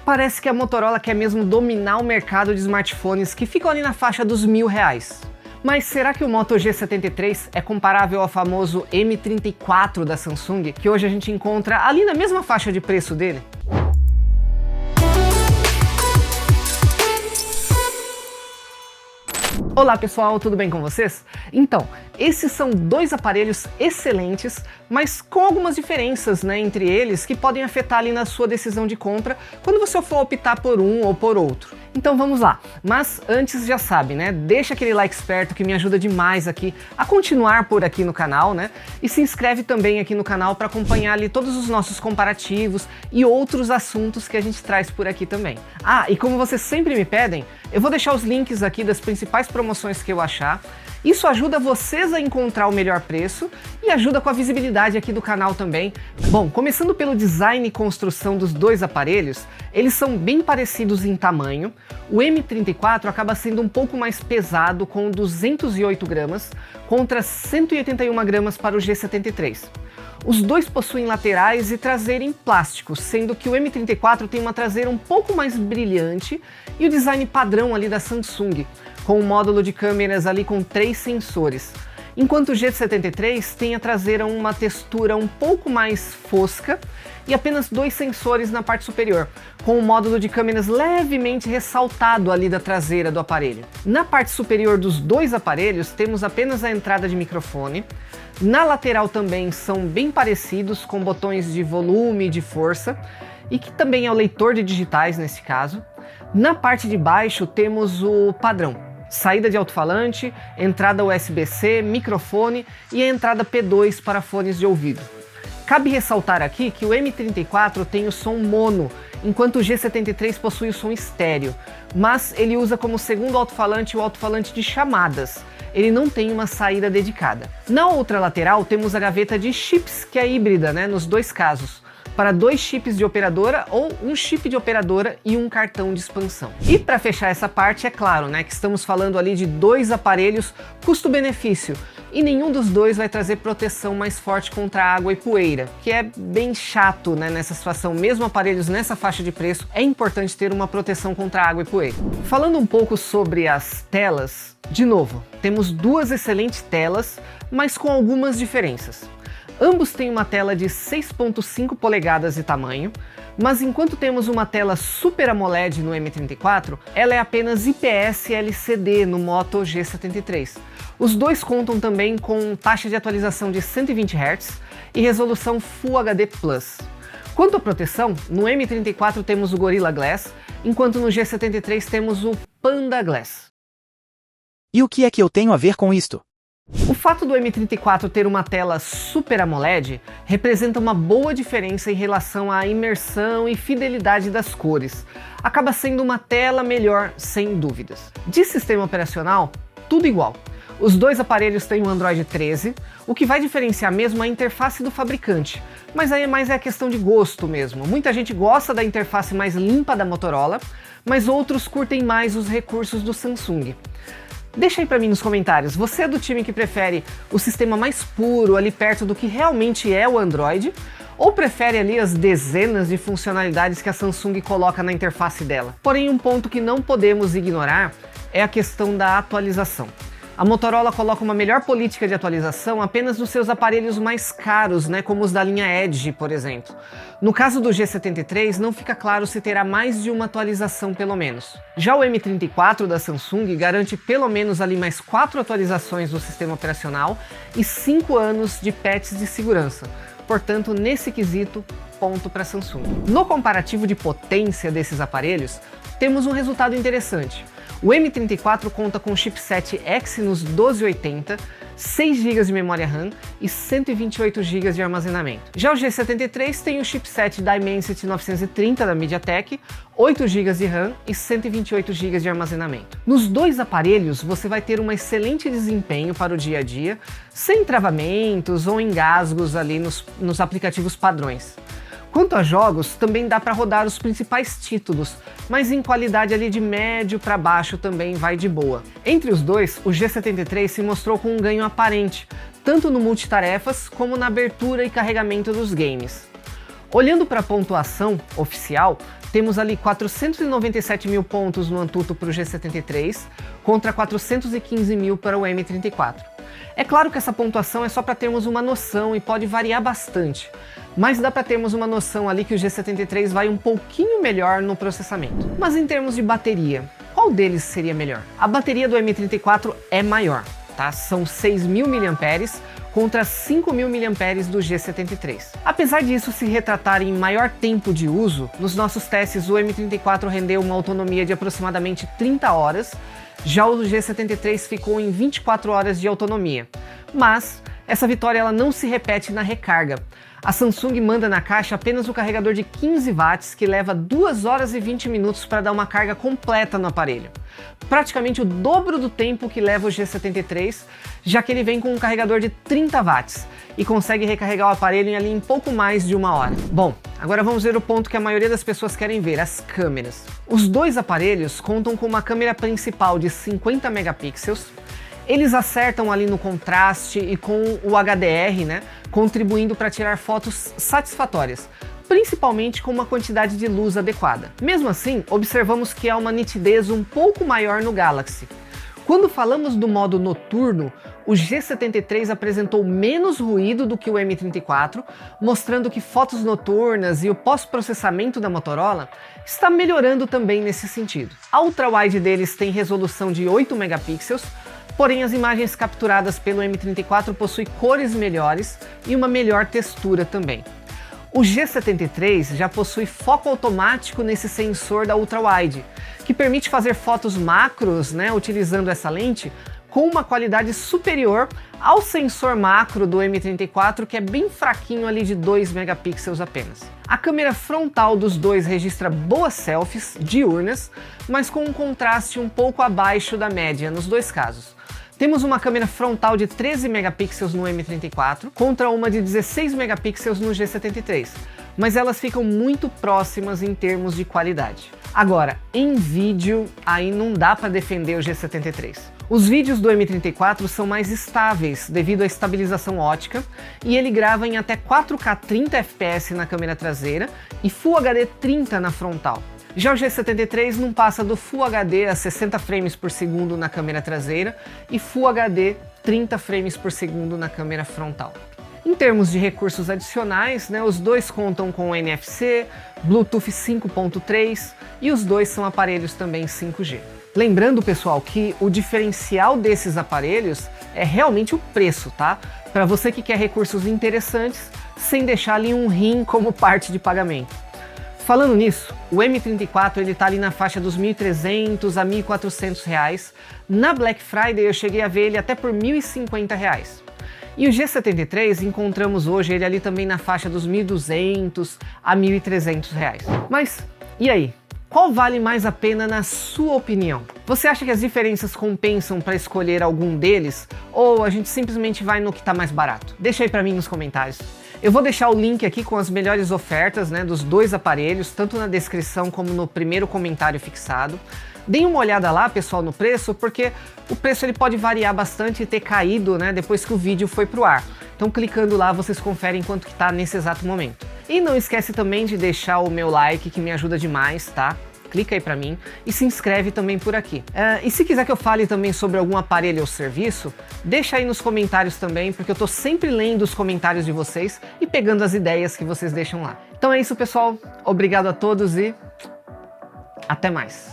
Parece que a Motorola quer mesmo dominar o mercado de smartphones que ficam ali na faixa dos R$1.000. Mas será que o Moto G73 é comparável ao famoso M34 da Samsung, que hoje a gente encontra ali na mesma faixa de preço dele? Olá pessoal, tudo bem com vocês? Então, esses são dois aparelhos excelentes, mas com algumas diferenças, entre eles que podem afetar ali na sua decisão de compra quando você for optar por um ou por outro. Então vamos lá, mas antes já sabe, deixa aquele like esperto que me ajuda demais aqui a continuar por aqui no canal, e se inscreve também aqui no canal para acompanhar ali todos os nossos comparativos e outros assuntos que a gente traz por aqui também. Ah, e como vocês sempre me pedem, eu vou deixar os links aqui das principais promoções que eu achar. Isso ajuda vocês a encontrar o melhor preço e ajuda com a visibilidade aqui do canal também. Bom, começando pelo design e construção dos dois aparelhos, eles são bem parecidos em tamanho. O M34 acaba sendo um pouco mais pesado, com 208 gramas, contra 181 gramas para o G73. Os dois possuem laterais e traseira em plástico, sendo que o M34 tem uma traseira um pouco mais brilhante e o design padrão ali da Samsung, com um módulo de câmeras ali com 3 sensores. Enquanto o G73 tem a traseira uma textura um pouco mais fosca e apenas 2 sensores na parte superior, com um módulo de câmeras levemente ressaltado ali da traseira do aparelho. Na parte superior dos dois aparelhos temos apenas a entrada de microfone. Na lateral também são bem parecidos, com botões de volume e de força, e que também é o leitor de digitais nesse caso. Na parte de baixo temos o padrão: saída de alto-falante, entrada USB-C, microfone e a entrada P2 para fones de ouvido. Cabe ressaltar aqui que o M34 tem o som mono, enquanto o G73 possui o som estéreo, mas ele usa como segundo alto-falante o alto-falante de chamadas. Ele não tem uma saída dedicada. Na outra lateral temos a gaveta de chips, que é híbrida, nos dois casos, para 2 chips de operadora ou um chip de operadora e um cartão de expansão. E para fechar essa parte, é claro, que estamos falando ali de 2 aparelhos custo-benefício, e nenhum dos dois vai trazer proteção mais forte contra água e poeira, que é bem chato, nessa situação. Mesmo aparelhos nessa faixa de preço, é importante ter uma proteção contra água e poeira. Falando um pouco sobre as telas, de novo, temos 2 excelentes telas, mas com algumas diferenças. Ambos têm uma tela de 6.5 polegadas de tamanho, mas enquanto temos uma tela Super AMOLED no M34, ela é apenas IPS LCD no Moto G73. Os dois contam também com taxa de atualização de 120 Hz e resolução Full HD+. Quanto à proteção, no M34 temos o Gorilla Glass, enquanto no G73 temos o Panda Glass. E o que é que eu tenho a ver com isto? O fato do M34 ter uma tela Super AMOLED representa uma boa diferença em relação à imersão e fidelidade das cores. Acaba sendo uma tela melhor, sem dúvidas. De sistema operacional, tudo igual. Os dois aparelhos têm o Android 13, o que vai diferenciar mesmo a interface do fabricante, mas aí mais é a questão de gosto mesmo. Muita gente gosta da interface mais limpa da Motorola, mas outros curtem mais os recursos do Samsung. Deixa aí pra mim nos comentários, você é do time que prefere o sistema mais puro, ali perto do que realmente é o Android, ou prefere ali as dezenas de funcionalidades que a Samsung coloca na interface dela? Porém, um ponto que não podemos ignorar é a questão da atualização. A Motorola coloca uma melhor política de atualização apenas nos seus aparelhos mais caros, como os da linha Edge, por exemplo. No caso do G73, não fica claro se terá mais de uma atualização pelo menos. Já o M34 da Samsung garante pelo menos ali mais 4 atualizações do sistema operacional e 5 anos de patches de segurança. Portanto, nesse quesito, ponto para a Samsung. No comparativo de potência desses aparelhos, temos um resultado interessante. O M34 conta com o chipset Exynos 1280, 6 GB de memória RAM e 128 GB de armazenamento. Já o G73 tem o chipset Dimensity 930 da MediaTek, 8 GB de RAM e 128 GB de armazenamento. Nos dois aparelhos você vai ter um excelente desempenho para o dia a dia, sem travamentos ou engasgos ali nos aplicativos padrões. Quanto a jogos, também dá para rodar os principais títulos, mas em qualidade ali de médio para baixo também vai de boa. Entre os dois, o G73 se mostrou com um ganho aparente, tanto no multitarefas como na abertura e carregamento dos games. Olhando para a pontuação oficial, temos ali 497 mil pontos no Antutu para o G73, contra 415 mil para o M34. É claro que essa pontuação é só para termos uma noção e pode variar bastante, mas dá para termos uma noção ali que o G73 vai um pouquinho melhor no processamento. Mas em termos de bateria, qual deles seria melhor? A bateria do M34 é maior, tá? São 6.000 mAh contra 5.000 mAh do G73. Apesar disso se retratar em maior tempo de uso, nos nossos testes o M34 rendeu uma autonomia de aproximadamente 30 horas, já o G73 ficou em 24 horas de autonomia. Mas essa vitória ela não se repete na recarga. A Samsung manda na caixa apenas o carregador de 15 watts que leva 2 horas e 20 minutos para dar uma carga completa no aparelho. Praticamente o dobro do tempo que leva o G73, já que ele vem com um carregador de 30 watts e consegue recarregar o aparelho em ali em pouco mais de 1 hora. Bom, agora vamos ver o ponto que a maioria das pessoas querem ver, as câmeras. Os dois aparelhos contam com uma câmera principal de 50 megapixels. Eles acertam ali no contraste e com o HDR, né, contribuindo para tirar fotos satisfatórias, principalmente com uma quantidade de luz adequada. Mesmo assim, observamos que há uma nitidez um pouco maior no Galaxy. Quando falamos do modo noturno, o G73 apresentou menos ruído do que o M34, mostrando que fotos noturnas e o pós-processamento da Motorola está melhorando também nesse sentido. A ultra-wide deles tem resolução de 8 megapixels, porém as imagens capturadas pelo M34 possuem cores melhores e uma melhor textura também. O G73 já possui foco automático nesse sensor da ultra-wide, que permite fazer fotos macros, né, utilizando essa lente, com uma qualidade superior ao sensor macro do M34, que é bem fraquinho ali de 2 megapixels apenas. A câmera frontal dos dois registra boas selfies diurnas, mas com um contraste um pouco abaixo da média nos dois casos. Temos uma câmera frontal de 13 megapixels no M34 contra uma de 16 megapixels no G73, mas elas ficam muito próximas em termos de qualidade. Agora, em vídeo, aí não dá para defender o G73. Os vídeos do M34 são mais estáveis devido à estabilização ótica e ele grava em até 4K 30 fps na câmera traseira e Full HD 30 na frontal. Já o G73 não passa do Full HD a 60 frames por segundo na câmera traseira e Full HD 30 frames por segundo na câmera frontal. Em termos de recursos adicionais, né, os dois contam com NFC, Bluetooth 5.3 e os dois são aparelhos também 5G. Lembrando, pessoal, que o diferencial desses aparelhos é realmente o preço, tá? Para você que quer recursos interessantes, sem deixar ali um rim como parte de pagamento. Falando nisso, o M34 ele tá ali na faixa dos R$ 1.300 a R$ 1.400. Na Black Friday eu cheguei a ver ele até por R$ 1.050. E o G73 encontramos hoje ele ali também na faixa dos R$ 1.200 a R$ 1.300. Mas e aí? Qual vale mais a pena na sua opinião? Você acha que as diferenças compensam para escolher algum deles? Ou a gente simplesmente vai no que está mais barato? Deixa aí para mim nos comentários. Eu vou deixar o link aqui com as melhores ofertas, né, dos dois aparelhos, tanto na descrição como no primeiro comentário fixado. Deem uma olhada lá, pessoal, no preço, porque o preço ele pode variar bastante e ter caído, né, depois que o vídeo foi pro ar. Então clicando lá vocês conferem quanto que tá nesse exato momento. E não esquece também de deixar o meu like, que me ajuda demais, tá? Clica aí pra mim e se inscreve também por aqui. E se quiser que eu fale também sobre algum aparelho ou serviço, deixa aí nos comentários também, porque eu tô sempre lendo os comentários de vocês e pegando as ideias que vocês deixam lá. Então é isso, pessoal. Obrigado a todos e até mais.